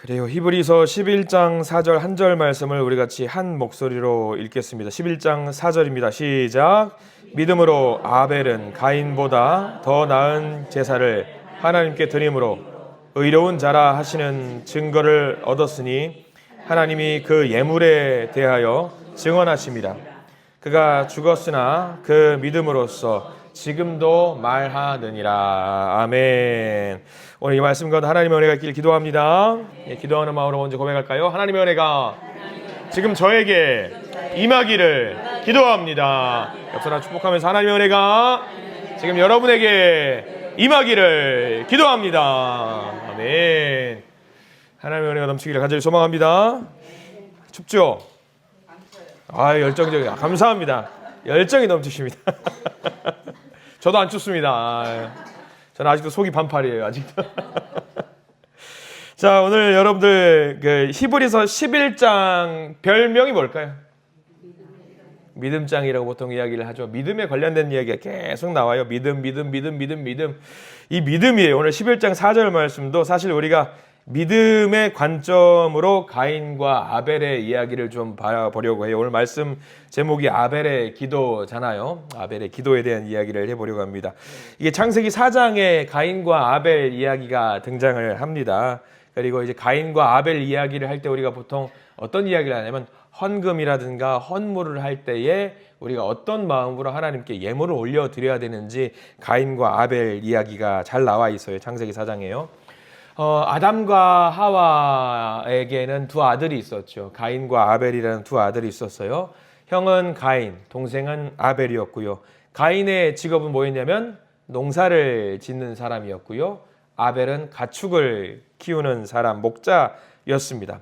그리고 히브리서 11장 4절 한 절 말씀을 우리 같이 한 목소리로 읽겠습니다. 11장 4절입니다. 시작. 믿음으로 아벨은 가인보다 더 나은 제사를 하나님께 드림으로 의로운 자라 하시는 증거를 얻었으니 하나님이 그 예물에 대하여 증언하심이라. 그가 죽었으나 그 믿음으로써 지금도 말하느니라. 아멘. 오늘 이 말씀 가운데 하나님의 은혜가 있길 기도합니다. 기도하는 마음으로 먼저 고백할까요? 하나님의 은혜가 지금 저에게 임하기를 기도합니다. 옆사람 축복하면서 하나님의 은혜가 지금 여러분에게 임하기를 기도합니다. 아멘. 하나님의 은혜가 넘치기를 간절히 소망합니다. 춥죠? 열정적이야. 감사합니다. 열정이 넘치십니다. 저도 안 춥습니다. 저는 아직도 속이 반팔이에요. 아직도. 자, 오늘 여러분들 히브리서 11장 별명이 뭘까요? 믿음장이라고 보통 이야기를 하죠. 믿음에 관련된 이야기가 계속 나와요. 믿음. 이 믿음이에요. 오늘 11장 4절 말씀도 사실 우리가 믿음의 관점으로 가인과 아벨의 이야기를 좀 봐보려고 해요. 오늘 말씀 제목이 아벨의 기도잖아요. 아벨의 기도에 대한 이야기를 해보려고 합니다. 이게 창세기 4장에 가인과 아벨 이야기가 등장을 합니다. 그리고 이제 가인과 아벨 이야기를 할 때 우리가 보통 어떤 이야기를 하냐면 헌금이라든가 헌물을 할 때에 우리가 어떤 마음으로 하나님께 예물을 올려드려야 되는지 가인과 아벨 이야기가 잘 나와 있어요. 창세기 4장에요. 아담과 하와에게는 두 아들이 있었죠. 가인과 아벨이라는 두 아들이 있었어요. 형은 가인, 동생은 아벨이었고요. 가인의 직업은 뭐였냐면 농사를 짓는 사람이었고요. 아벨은 가축을 키우는 사람, 목자였습니다.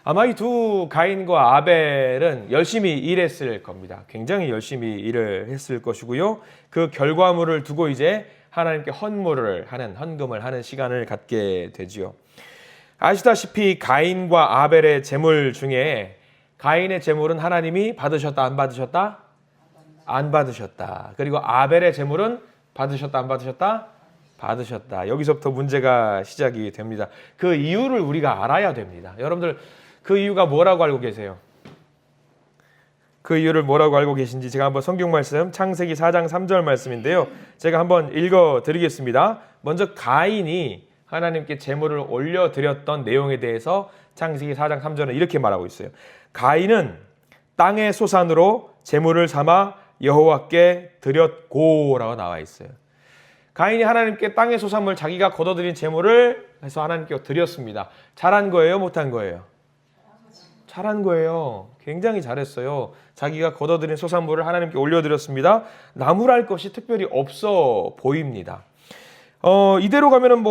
아마 이 두 가인과 아벨은 열심히 일했을 겁니다. 굉장히 열심히 일을 했을 것이고요. 그 결과물을 두고 이제 하나님께 헌금을 하는 시간을 갖게 되지요. 아시다시피 가인과 아벨의 제물 중에 가인의 제물은 하나님이 받으셨다, 안 받으셨다? 안 받으셨다. 그리고 아벨의 제물은 받으셨다, 안 받으셨다? 받으셨다. 여기서부터 문제가 시작이 됩니다. 그 이유를 우리가 알아야 됩니다. 여러분들 그 이유가 뭐라고 알고 계세요? 그 이유를 뭐라고 알고 계신지 제가 한번 성경 말씀 창세기 4장 3절 말씀인데요. 제가 한번 읽어드리겠습니다. 먼저 가인이 하나님께 제물을 올려드렸던 내용에 대해서 창세기 4장 3절은 이렇게 말하고 있어요. 가인은 땅의 소산으로 제물을 삼아 여호와께 드렸고라고 나와 있어요. 가인이 하나님께 땅의 소산물 자기가 거둬들인 제물을 해서 하나님께 드렸습니다. 잘한 거예요? 못한 거예요? 잘한 거예요. 굉장히 잘했어요. 자기가 거둬들인 소산물을 하나님께 올려드렸습니다. 나무랄 것이 특별히 없어 보입니다. 이대로 가면은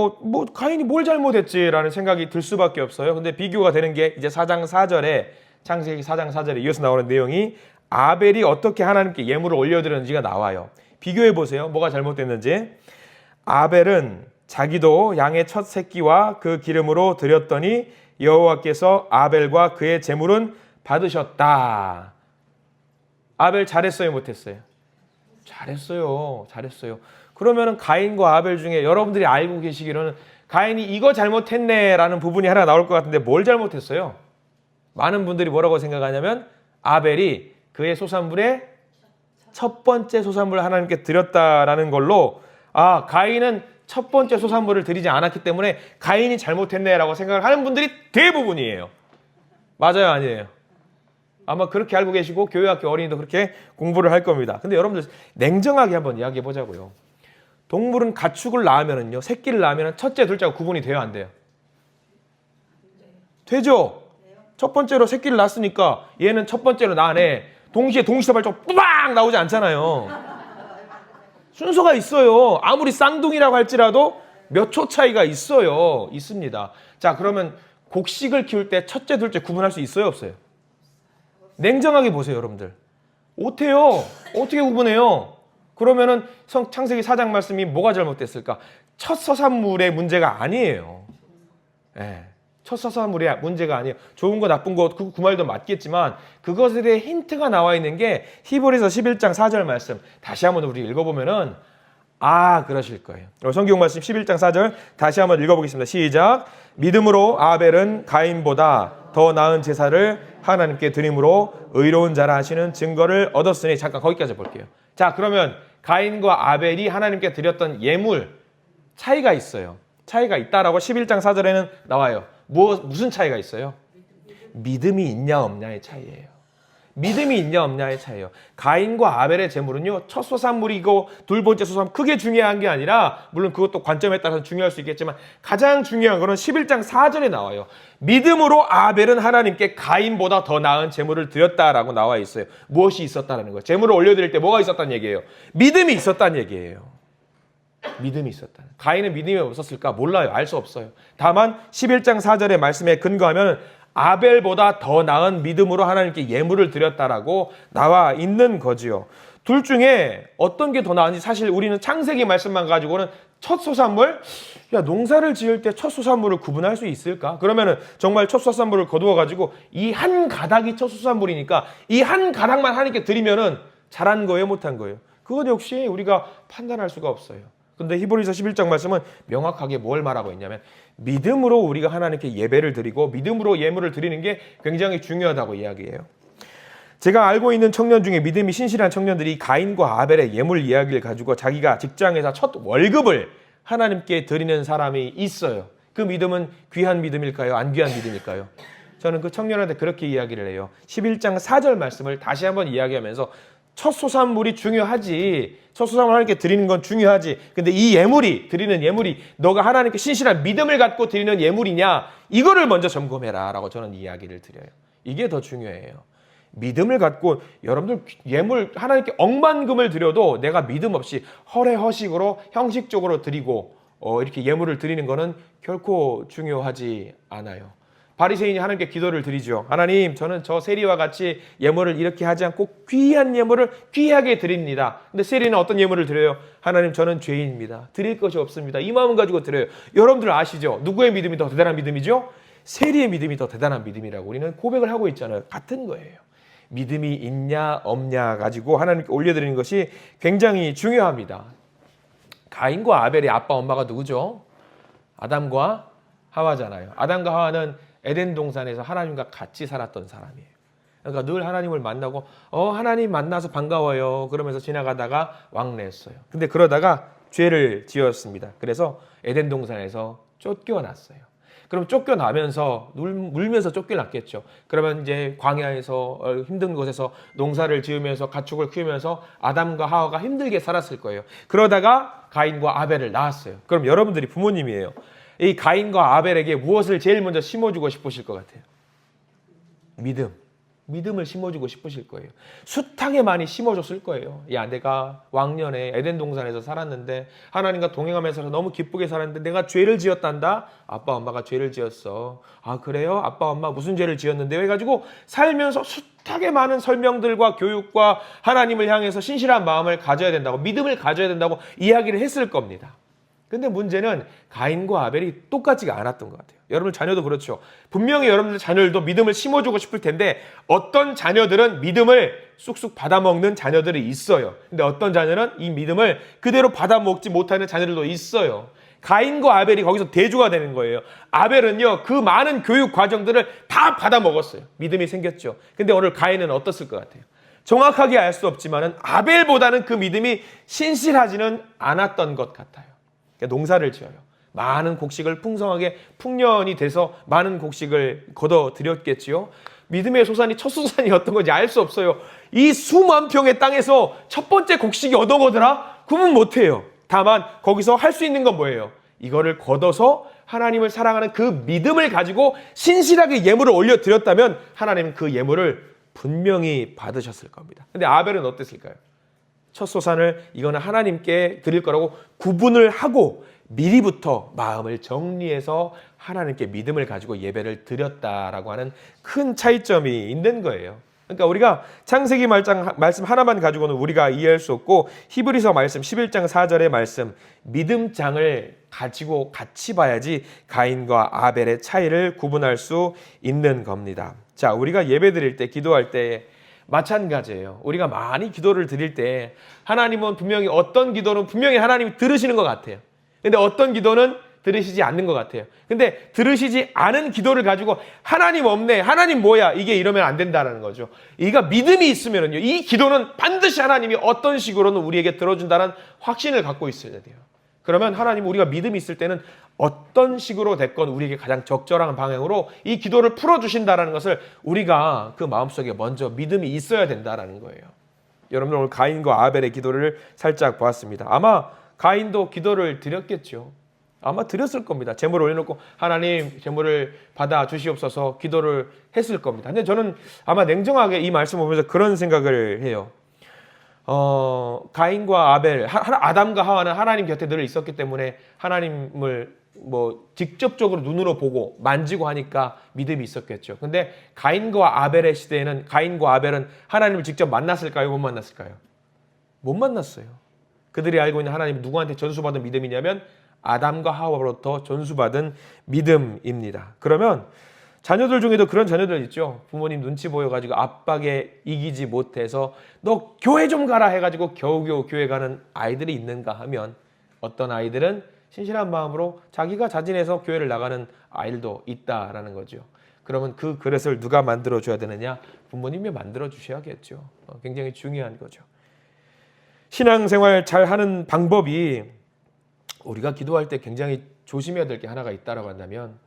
가인이 뭘 잘못했지라는 생각이 들 수밖에 없어요. 근데 비교가 되는 게 이제 4장 4절에 창세기 4장 4절에 이어서 나오는 내용이 아벨이 어떻게 하나님께 예물을 올려드렸는지가 나와요. 비교해 보세요. 뭐가 잘못됐는지. 아벨은 자기도 양의 첫 새끼와 그 기름으로 드렸더니 여호와께서 아벨과 그의 제물은 받으셨다. 아벨 잘했어요, 못했어요? 잘했어요. 그러면은 가인과 아벨 중에 여러분들이 알고 계시기로는 가인이 이거 잘못했네라는 부분이 하나 나올 것 같은데 뭘 잘못했어요? 많은 분들이 뭐라고 생각하냐면 아벨이 그의 소산물의 첫 번째 소산물을 하나님께 드렸다라는 걸로 가인은 첫 번째 소산물을 드리지 않았기 때문에 가인이 잘못했네라고 생각을 하는 분들이 대부분이에요. 맞아요, 아니에요? 아마 그렇게 알고 계시고 교회학교 어린이도 그렇게 공부를 할 겁니다. 근데 여러분들 냉정하게 한번 이야기해 보자고요. 동물은 가축을 낳으면은요, 새끼를 낳으면 첫째, 둘째가 구분이 돼요, 안 돼요? 되죠? 첫 번째로 새끼를 낳았으니까 얘는 첫 번째로 낳네. 동시다발적으로 뿌방 나오지 않잖아요. 순서가 있어요. 아무리 쌍둥이라고 할지라도 몇 초 차이가 있습니다. 자, 그러면 곡식을 키울 때 첫째, 둘째 구분할 수 있어요, 없어요? 냉정하게 보세요, 여러분들. 못해요. 어떻게 구분해요? 그러면은 창세기 4장 말씀이 뭐가 잘못됐을까? 첫 서산물의 문제가 아니에요. 첫 서산물의 문제가 아니에요. 좋은 거 나쁜 거 그 말도 맞겠지만 그것에 대해 힌트가 나와 있는 게 히브리서 11장 4절 말씀. 다시 한번 우리 읽어보면은 그러실 거예요. 성경 말씀 11장 4절 다시 한번 읽어보겠습니다. 시작. 믿음으로 아벨은 가인보다 더 나은 제사를 하나님께 드림으로 의로운 자라 하시는 증거를 얻었으니, 잠깐 거기까지 볼게요. 자, 그러면 가인과 아벨이 하나님께 드렸던 예물 차이가 있어요. 차이가 있다라고 11장 4절에는 나와요. 무슨 차이가 있어요? 믿음이 있냐 없냐의 차이예요. 믿음이 있냐 없냐의 차이예요. 가인과 아벨의 제물은요, 첫 소산물이고 둘 번째 소산물, 크게 중요한 게 아니라, 물론 그것도 관점에 따라서 중요할 수 있겠지만 가장 중요한 거는 11장 4절에 나와요. 믿음으로 아벨은 하나님께 가인보다 더 나은 제물을 드렸다라고 나와 있어요. 무엇이 있었다는 거예요? 제물을 올려드릴 때 뭐가 있었다는 얘기예요? 믿음이 있었다는 얘기예요. 믿음이 있었다. 가인은 믿음이 없었을까? 몰라요. 알 수 없어요. 다만 11장 4절의 말씀에 근거하면 아벨보다 더 나은 믿음으로 하나님께 예물을 드렸다라고 나와 있는 거지요. 둘 중에 어떤 게 더 나은지 사실 우리는 창세기 말씀만 가지고는 첫 소산물, 농사를 지을 때 첫 소산물을 구분할 수 있을까? 그러면은 정말 첫 소산물을 거두어 가지고 이 한 가닥이 첫 소산물이니까 이 한 가닥만 하나님께 드리면은 잘한 거예요, 못한 거예요? 그건 역시 우리가 판단할 수가 없어요. 근데 히브리서 11장 말씀은 명확하게 뭘 말하고 있냐면 믿음으로 우리가 하나님께 예배를 드리고 믿음으로 예물을 드리는 게 굉장히 중요하다고 이야기해요. 제가 알고 있는 청년 중에 믿음이 신실한 청년들이 가인과 아벨의 예물 이야기를 가지고 자기가 직장에서 첫 월급을 하나님께 드리는 사람이 있어요. 그 믿음은 귀한 믿음일까요? 안 귀한 믿음일까요? 저는 그 청년한테 그렇게 이야기를 해요. 11장 4절 말씀을 다시 한번 이야기하면서 첫 소산물이 중요하지. 첫 소산물 하나님께 드리는 건 중요하지. 근데 이 예물이, 드리는 예물이 너가 하나님께 신실한 믿음을 갖고 드리는 예물이냐, 이거를 먼저 점검해라 라고 저는 이야기를 드려요. 이게 더 중요해요. 믿음을 갖고 여러분들 예물 하나님께 억만금을 드려도 내가 믿음 없이 허례허식으로 형식적으로 드리고 이렇게 예물을 드리는 거는 결코 중요하지 않아요. 바리새인이 하나님께 기도를 드리죠. 하나님, 저는 저 세리와 같이 예물을 이렇게 하지 않고 귀한 예물을 귀하게 드립니다. 근데 세리는 어떤 예물을 드려요? 하나님, 저는 죄인입니다. 드릴 것이 없습니다. 이 마음을 가지고 드려요. 여러분들 아시죠? 누구의 믿음이 더 대단한 믿음이죠? 세리의 믿음이 더 대단한 믿음이라고 우리는 고백을 하고 있잖아요. 같은 거예요. 믿음이 있냐 없냐 가지고 하나님께 올려드리는 것이 굉장히 중요합니다. 가인과 아벨의 아빠 엄마가 누구죠? 아담과 하와잖아요. 아담과 하와는 에덴 동산에서 하나님과 같이 살았던 사람이에요. 그러니까 늘 하나님을 만나고 하나님 만나서 반가워요 그러면서 지나가다가 왕래했어요. 근데 그러다가 죄를 지었습니다. 그래서 에덴 동산에서 쫓겨났어요. 그럼 쫓겨나면서 울면서 쫓겨났겠죠. 그러면 이제 광야에서 힘든 곳에서 농사를 지으면서 가축을 키우면서 아담과 하와가 힘들게 살았을 거예요. 그러다가 가인과 아벨을 낳았어요. 그럼 여러분들이 부모님이에요. 이 가인과 아벨에게 무엇을 제일 먼저 심어주고 싶으실 것 같아요? 믿음을 심어주고 싶으실 거예요. 숱하게 많이 심어줬을 거예요. 야, 내가 왕년에 에덴 동산에서 살았는데 하나님과 동행하면서 너무 기쁘게 살았는데 내가 죄를 지었단다. 아빠 엄마가 죄를 지었어. 아, 그래요? 아빠 엄마 무슨 죄를 지었는데? 해가지고 살면서 숱하게 많은 설명들과 교육과 하나님을 향해서 신실한 마음을 가져야 된다고, 믿음을 가져야 된다고 이야기를 했을 겁니다. 근데 문제는 가인과 아벨이 똑같지가 않았던 것 같아요. 여러분 자녀도 그렇죠. 분명히 여러분들 자녀들도 믿음을 심어주고 싶을 텐데 어떤 자녀들은 믿음을 쑥쑥 받아먹는 자녀들이 있어요. 근데 어떤 자녀는 이 믿음을 그대로 받아먹지 못하는 자녀들도 있어요. 가인과 아벨이 거기서 대조가 되는 거예요. 아벨은요, 그 많은 교육 과정들을 다 받아먹었어요. 믿음이 생겼죠. 근데 오늘 가인은 어떻을 것 같아요? 정확하게 알 수 없지만은 아벨보다는 그 믿음이 신실하지는 않았던 것 같아요. 농사를 지어요. 많은 곡식을 풍성하게 풍년이 돼서 많은 곡식을 거둬들였겠지요. 믿음의 소산이 첫 소산이 어떤 건지 알 수 없어요. 이 수만 평의 땅에서 첫 번째 곡식이 어떤 거더라? 구분 못해요. 다만 거기서 할 수 있는 건 뭐예요? 이거를 걷어서 하나님을 사랑하는 그 믿음을 가지고 신실하게 예물을 올려드렸다면 하나님은 그 예물을 분명히 받으셨을 겁니다. 근데 아벨은 어땠을까요? 첫 소산을 이거는 하나님께 드릴 거라고 구분을 하고 미리부터 마음을 정리해서 하나님께 믿음을 가지고 예배를 드렸다라고 하는 큰 차이점이 있는 거예요. 그러니까 우리가 창세기 말씀 하나만 가지고는 우리가 이해할 수 없고 히브리서 말씀 11장 4절의 말씀 믿음장을 가지고 같이 봐야지 가인과 아벨의 차이를 구분할 수 있는 겁니다. 자, 우리가 예배 드릴 때 기도할 때 마찬가지예요. 우리가 많이 기도를 드릴 때 하나님은 분명히 어떤 기도는 분명히 하나님이 들으시는 것 같아요. 근데 어떤 기도는 들으시지 않는 것 같아요. 근데 들으시지 않은 기도를 가지고 하나님 없네, 하나님 뭐야, 이게 이러면 안 된다는 거죠. 이가 믿음이 있으면요, 이 기도는 반드시 하나님이 어떤 식으로는 우리에게 들어준다는 확신을 갖고 있어야 돼요. 그러면 하나님, 우리가 믿음이 있을 때는 어떤 식으로 됐건 우리에게 가장 적절한 방향으로 이 기도를 풀어주신다는 것을 우리가 그 마음속에 먼저 믿음이 있어야 된다는 거예요. 여러분들, 오늘 가인과 아벨의 기도를 살짝 보았습니다. 아마 가인도 기도를 드렸겠죠. 아마 드렸을 겁니다. 제물을 올려놓고 하나님 제물을 받아 주시옵소서 기도를 했을 겁니다. 근데 저는 아마 냉정하게 이 말씀을 보면서 그런 생각을 해요. 가인과 아벨, 아담과 하와는 하나님 곁에 늘 있었기 때문에 하나님을 직접적으로 눈으로 보고 만지고 하니까 믿음이 있었겠죠. 근데 가인과 아벨의 시대에는 가인과 아벨은 하나님을 직접 만났을까요? 못 만났을까요? 못 만났어요. 그들이 알고 있는 하나님이 누구한테 전수받은 믿음이냐면 아담과 하와로부터 전수받은 믿음입니다. 그러면 자녀들 중에도 그런 자녀들 있죠. 부모님 눈치 보여가지고 압박에 이기지 못해서 너 교회 좀 가라 해가지고 겨우겨우 교회 가는 아이들이 있는가 하면, 어떤 아이들은 신실한 마음으로 자기가 자진해서 교회를 나가는 아이들도 있다라는 거죠. 그러면 그 그릇을 누가 만들어줘야 되느냐? 부모님이 만들어주셔야겠죠. 굉장히 중요한 거죠. 신앙생활 잘하는 방법이, 우리가 기도할 때 굉장히 조심해야 될 게 하나가 있다라고 한다면,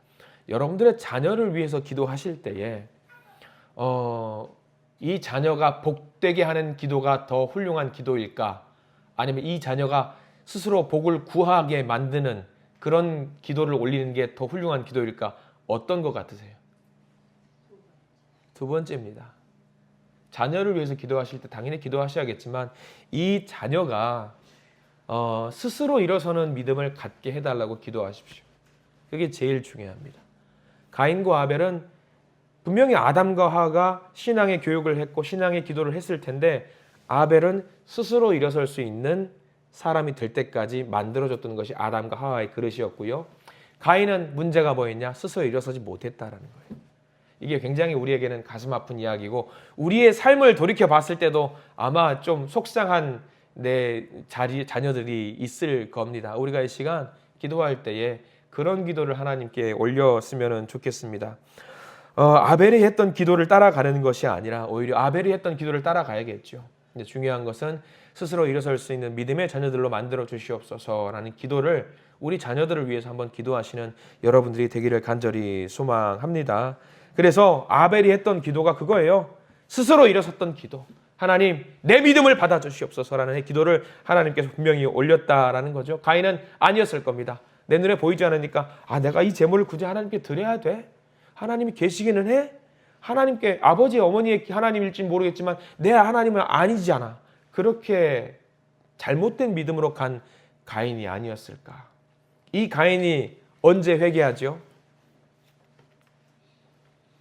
여러분들의 자녀를 위해서 기도하실 때에 이 자녀가 복되게 하는 기도가 더 훌륭한 기도일까? 아니면 이 자녀가 스스로 복을 구하게 만드는 그런 기도를 올리는 게 더 훌륭한 기도일까? 어떤 것 같으세요? 두 번째입니다. 자녀를 위해서 기도하실 때 당연히 기도하셔야겠지만 이 자녀가 스스로 일어서는 믿음을 갖게 해달라고 기도하십시오. 그게 제일 중요합니다. 가인과 아벨은 분명히 아담과 하와가 신앙의 교육을 했고 신앙의 기도를 했을 텐데, 아벨은 스스로 일어설 수 있는 사람이 될 때까지 만들어줬던 것이 아담과 하와의 그릇이었고요. 가인은 문제가 뭐였냐? 스스로 일어서지 못했다라는 거예요. 이게 굉장히 우리에게는 가슴 아픈 이야기고, 우리의 삶을 돌이켜 봤을 때도 아마 좀 속상한 자녀들이 있을 겁니다. 우리가 이 시간 기도할 때에 그런 기도를 하나님께 올렸으면 좋겠습니다. 아벨이 했던 기도를 따라가는 것이 아니라 오히려 아벨이 했던 기도를 따라가야겠죠. 근데 중요한 것은 스스로 일어설 수 있는 믿음의 자녀들로 만들어 주시옵소서라는 기도를 우리 자녀들을 위해서 한번 기도하시는 여러분들이 되기를 간절히 소망합니다. 그래서 아벨이 했던 기도가 그거예요. 스스로 일어섰던 기도. 하나님, 내 믿음을 받아 주시옵소서라는 기도를 하나님께서 분명히 올렸다라는 거죠. 가인은 아니었을 겁니다. 내 눈에 보이지 않으니까 내가 이 제물을 굳이 하나님께 드려야 돼? 하나님이 계시기는 해? 하나님께 아버지 어머니의 하나님일지 모르겠지만 내 하나님은 아니잖아. 그렇게 잘못된 믿음으로 간 가인이 아니었을까? 이 가인이 언제 회개하죠?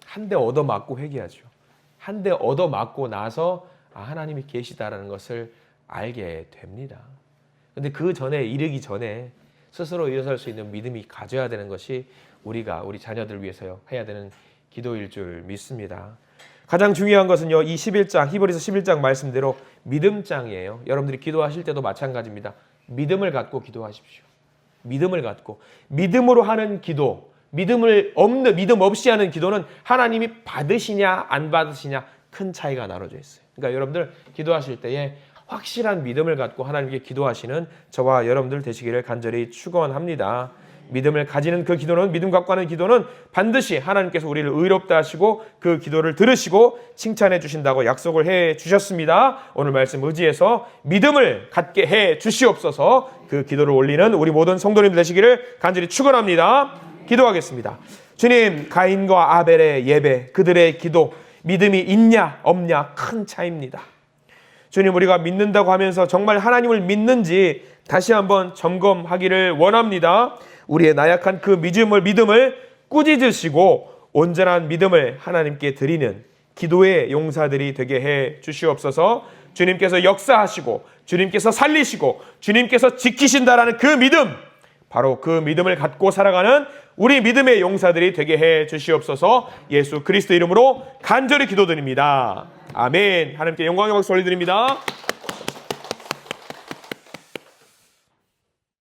한 대 얻어맞고 회개하죠. 한 대 얻어맞고 나서 하나님이 계시다라는 것을 알게 됩니다. 그런데 그 전에 이르기 전에 스스로 일어설 수 있는 믿음이 가져야 되는 것이 우리가 우리 자녀들을 위해서 해야 되는 기도일 줄 믿습니다. 가장 중요한 것은요, 이 11장 히브리서 11장 말씀대로 믿음장이에요. 여러분들이 기도하실 때도 마찬가지입니다. 믿음을 갖고 기도하십시오. 믿음을 갖고, 믿음으로 하는 기도, 믿음 없이 하는 기도는 하나님이 받으시냐 안 받으시냐 큰 차이가 나눠져 있어요. 그러니까 여러분들 기도하실 때에 확실한 믿음을 갖고 하나님께 기도하시는 저와 여러분들 되시기를 간절히 축원합니다. 믿음을 가지는 그 기도는, 믿음 갖고 하는 기도는 반드시 하나님께서 우리를 의롭다 하시고 그 기도를 들으시고 칭찬해 주신다고 약속을 해 주셨습니다. 오늘 말씀 의지해서 믿음을 갖게 해 주시옵소서. 그 기도를 올리는 우리 모든 성도님들 되시기를 간절히 축원합니다. 기도하겠습니다. 주님, 가인과 아벨의 예배, 그들의 기도, 믿음이 있냐 없냐 큰 차이입니다. 주님, 우리가 믿는다고 하면서 정말 하나님을 믿는지 다시 한번 점검하기를 원합니다. 우리의 나약한 그 믿음을 꾸짖으시고 온전한 믿음을 하나님께 드리는 기도의 용사들이 되게 해 주시옵소서. 주님께서 역사하시고 주님께서 살리시고 주님께서 지키신다라는 그 믿음, 바로 그 믿음을 갖고 살아가는 우리 믿음의 용사들이 되게 해 주시옵소서. 예수 그리스도 이름으로 간절히 기도드립니다. 아멘. 하나님께 영광의 박수 올려드립니다.